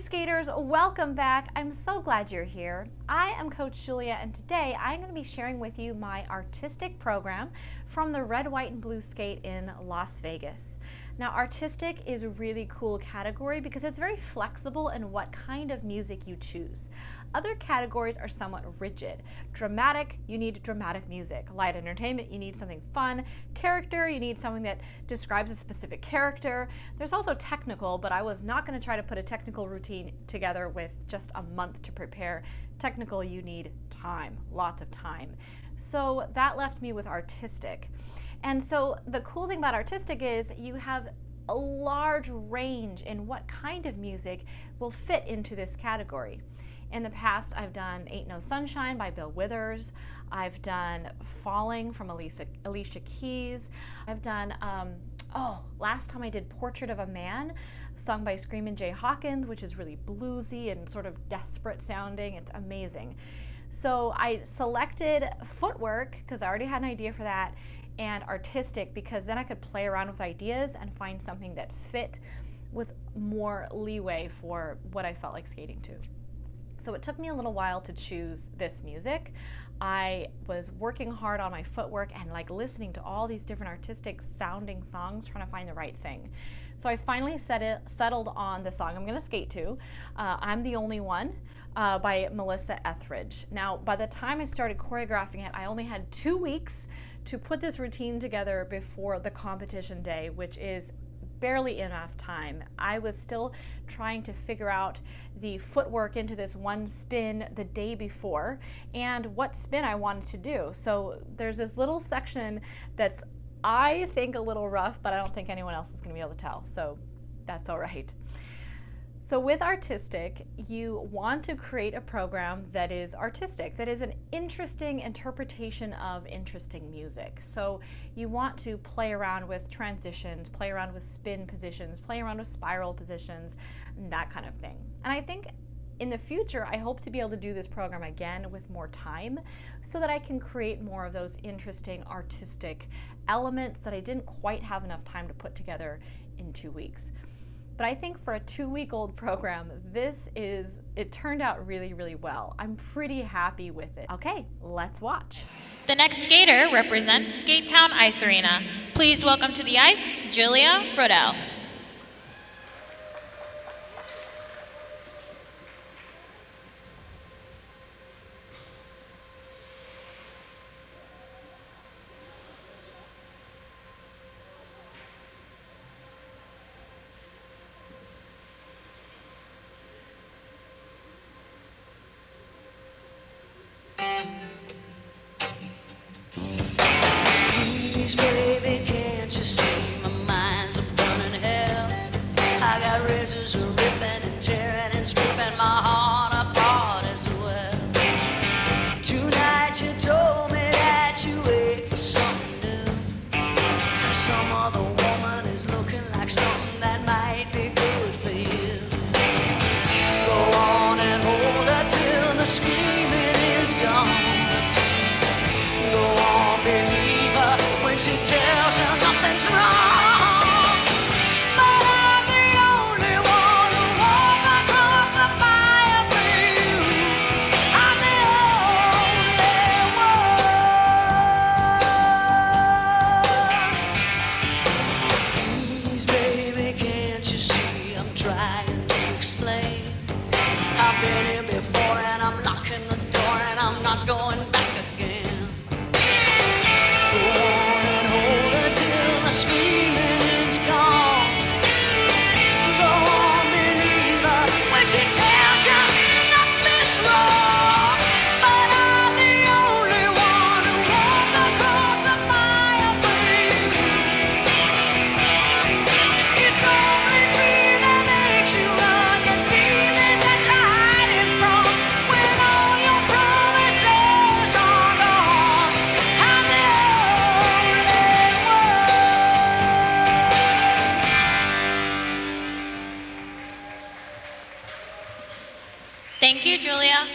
skaters, welcome back. I'm so glad you're here. I am Coach Julia, and today I'm going to be sharing with you my artistic program from the Red, White, and Blue Skate in Las Vegas. Now, artistic is a really cool category because it's very flexible in what kind of music you choose. Other categories are somewhat rigid. Dramatic, you need dramatic music. Light entertainment, you need something fun. Character, you need something that describes a specific character. There's also technical, but I was not going to try to put a technical routine together with just a month to prepare. Technical, you need time, lots of time. So that left me with artistic. And so the cool thing about artistic is you have a large range in what kind of music will fit into this category. In the past, I've done Ain't No Sunshine by Bill Withers. I've done Falling from Alicia Keys. I've done, last time I did Portrait of a Man, sung by Screamin' Jay Hawkins, which is really bluesy and sort of desperate sounding. It's amazing. So I selected Footwork because I already had an idea for that, and artistic because then I could play around with ideas and find something that fit with more leeway for what I felt like skating to. So it took me a little while to choose this music. I was working hard on my footwork and listening to all these different artistic sounding songs, trying to find the right thing. So I finally settled on the song I'm gonna skate to, I'm the Only One, by Melissa Etheridge. Now, by the time I started choreographing it, I only had 2 weeks to put this routine together before the competition day, which is barely enough time. I was still trying to figure out the footwork into this one spin the day before and what spin I wanted to do. So there's this little section that's, I think, a little rough, but I don't think anyone else is going to be able to tell. So that's all right. So with artistic, you want to create a program that is artistic, that is an interesting interpretation of interesting music. So you want to play around with transitions, play around with spin positions, play around with spiral positions, and that kind of thing. And I think in the future, I hope to be able to do this program again with more time so that I can create more of those interesting artistic elements that I didn't quite have enough time to put together in 2 weeks. But I think for a 2-week-old program, it turned out really, really well. I'm pretty happy with it. Okay, let's watch. The next skater represents Skate Town Ice Arena. Please welcome to the ice, Julia Rodell. Baby, can't you see my mind's a burning hell? I got razors a ripping and tearing and stripping my heart apart as well. Tonight you told me that you wait for something new. Some other woman is looking like something that might be good for you. Go on and hold her till the screaming is gone. Go on, believe her when she tells you nothing's wrong. But I'm the only one who walked across the fire for you. I'm the only one. Please, baby, can't you see I'm trying to explain? I've been here before and I'm locking the door and I'm not going back again. Screaming is gone. Go on, believe her when she tells you nothing's wrong. But I'm the only one who walked across the fire for you. It's only fear that makes you run, the demons that you're hiding from. When all your promises are gone, I'm the only one. Thank you, Julia.